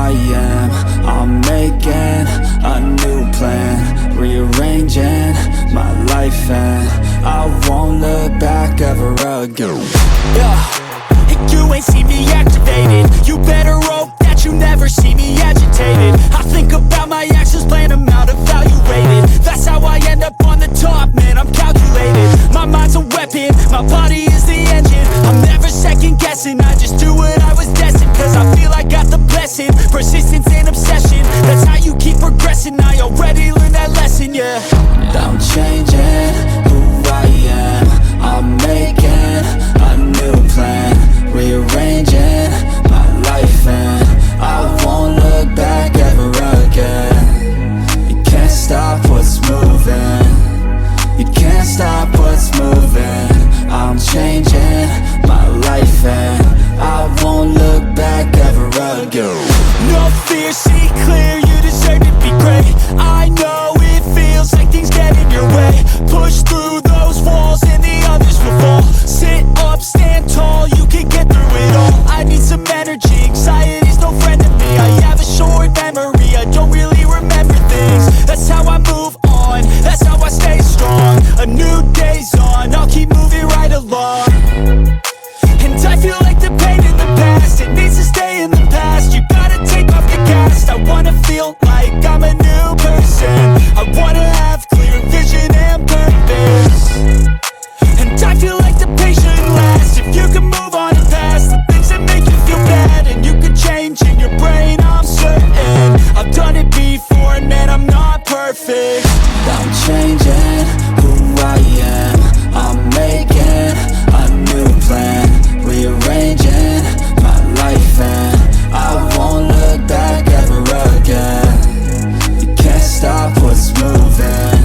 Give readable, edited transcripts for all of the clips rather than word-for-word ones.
I am. I'm making a new plan, rearranging my life, and I won't look back ever again. Yeah, and you ain't see me activated. You better hope that you never see me agitated. I think about my actions, plan them out, evaluated. That's how I end up on the top, man, I'm calculated. My mind's a weapon, my body is the engine. I'm never second guessing, I just do what I was destined. Cause I feel I got the blessing, persistence and obsession. That's how you keep progressing, I already learned that lesson, yeah. I'm changing who I am. I'm making a new plan, rearranging my life, and I won't look back ever again. You can't stop what's moving, you can't stop what's moving. I'm changing my life, and I won't look back ever again. No fear, see clear, you deserve to be great. I know it feels like things get in your way. Push through those walls and the others will fall. Sit up, stand tall, you can get through it all. I need some energy, anxiety's no friend to me. I have a short memory, I don't really remember things. That's how I move on, that's how I stay strong. A new day's on, I'll keep moving right along. And I feel like the pain in the past, it needs to stay in the past. You gotta take off the cast. I wanna feel like I'm a new person. I wanna have clear vision and purpose. And I feel like the pain shouldn't last. If you can move on and past the things that make you feel bad, and you could change in your brain, I'm certain. I've done it before and man, I'm not perfect. I'm changing who I am. I'm making a new plan, rearranging my life, and I won't look back ever again. You can't stop what's moving,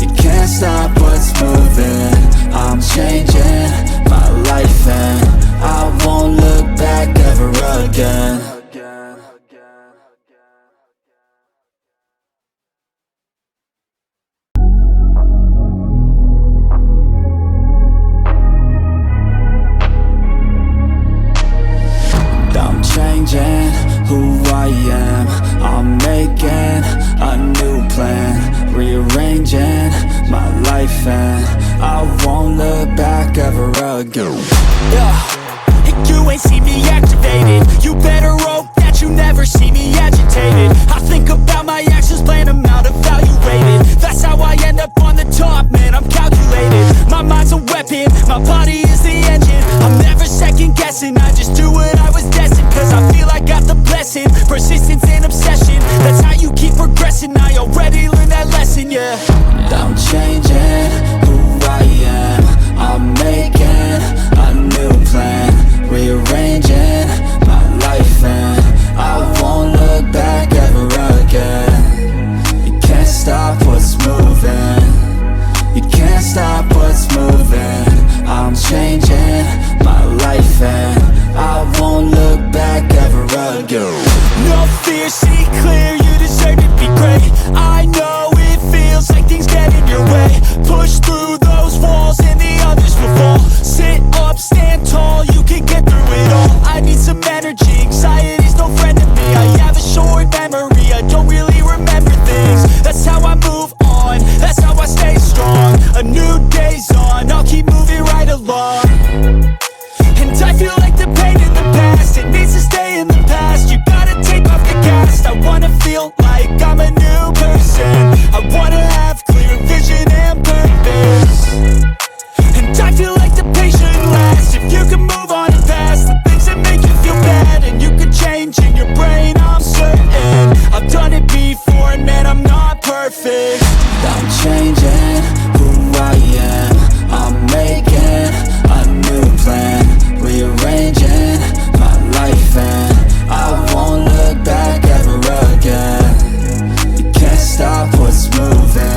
you can't stop what's moving. I'm changing my life, and I won't look back ever again. I'm changing who I am. I'm making a new plan, rearranging my life, and I won't look back ever again. Yeah, and you ain't see me activated. You better hope that you never see me agitated. I think about my actions, plan them out, evaluated. That's how I end up on the top, man, I'm calculated. My mind's a weapon, my body is the engine. I'm never second guessing, I just do what I was destined. Cause I feel I got the blessing, persistence and obsession. That's how you keep progressing, I already learned that lesson, yeah. I'm changing who I am. I'm making a new plan, rearranging my life, and I won't look back ever again. You can't stop what's moving, you can't stop what's moving. I'm changing my life, and I won't look back ever again. No fear, see clear, you deserve to be great. I know it feels like things get in your way. Push through those walls and the others will fall. Sit up, stand tall, you can get through it all. I need some energy, anxiety's no friend to me. I have a short memory, I don't really remember things. That's how I move on, that's how I stay strong. A new day's on, I'll keep moving right along. And I feel like the pain in the past, it needs to stay in the past. You gotta take off the cast. I wanna feel like I'm a new person. I wanna have clear vision and purpose. And I feel like the pain shouldn't last. If you can move on and past the things that make you feel bad, and you could change in your brain, I'm certain. I've done it before and man, I'm not perfect. I'm changing who I am. I'm making a new plan, rearranging my life, and I won't look back ever again. You can't stop what's moving,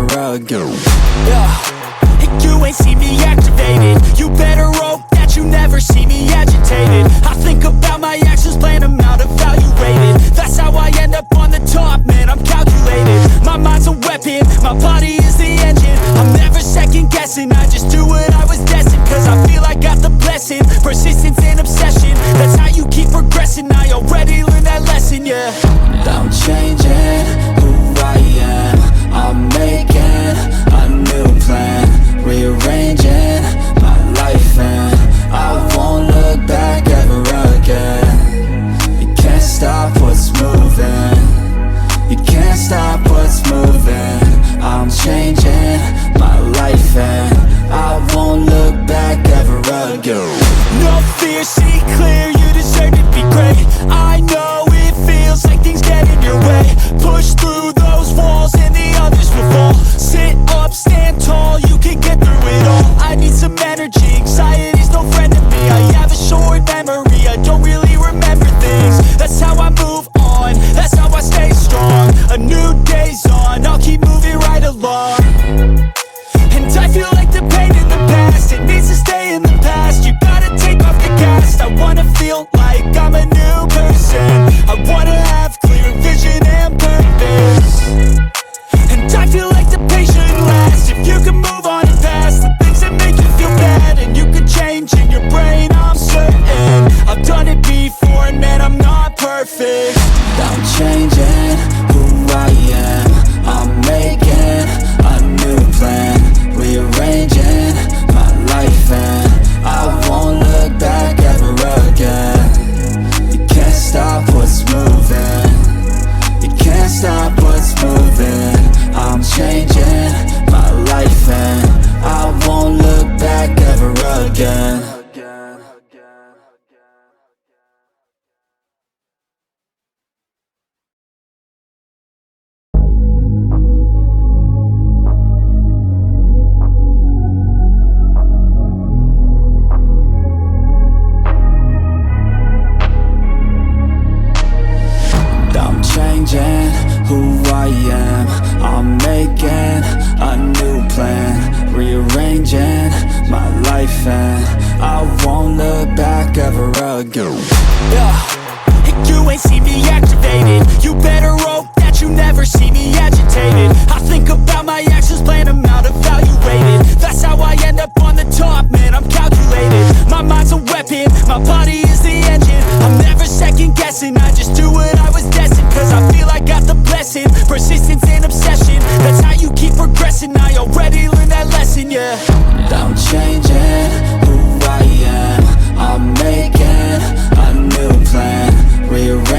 ever again. You ain't see me activated. You better hope that you never see me agitated. I think about my actions, plan them out, evaluated. That's how I end up on the top, man, I'm calculated. My mind's a weapon, my body is the engine. I'm never second guessing, I just do what I was destined. Cause I feel I got the blessing, persistence and obsession. That's how you keep progressing, I already learned that lesson, yeah. I'm changing who I am. I'm making a new plan, rearranging my life, and I won't look back ever again. You can't stop what's moving, you can't stop what's moving. I'm changing my life and I won't look back ever again. No fear, see clear, you deserve to be great. I know it feels like things get in your way. Push through those walls and the others will fall. Sit up, stand tall, you can get through it all. I need some energy, anxiety's no friend to me. I have a short memory, I don't really remember things. That's how I move on, that's how I stay strong. A new day's on, I'll keep moving right along. And I feel like the pain in the past, it needs to stay in the past. You gotta take off the cast. I wanna feel like I'm a new person. I wanna have clear vision and purpose. And I feel like the pain shouldn't last. If you can move on and past the things that make you feel bad, and you can change in your brain, I'm certain. I've done it before and man, I'm not perfect. I'm changing who I am. I'm making a new plan, rearranging my life, and I won't look back ever again. You can't stop what's moving, you can't stop what's moving. I'm changing my life and I won't look back ever again. Changing who I am, I'm making a new plan, rearranging my life and I won't look back ever again. You ain't see me activated. You better hope that you never see me agitated. I think about my actions, plan them out, evaluated. That's how I end up on the top, man, I'm calculated. My mind's a weapon, my body is the engine. I'm never second guessing, I just do what I was destined. Cause I feel I got the blessing, persistence and obsession. That's how you keep progressing, I already learned that lesson, yeah. I'm changing who I am. I'm making a new plan, rearranging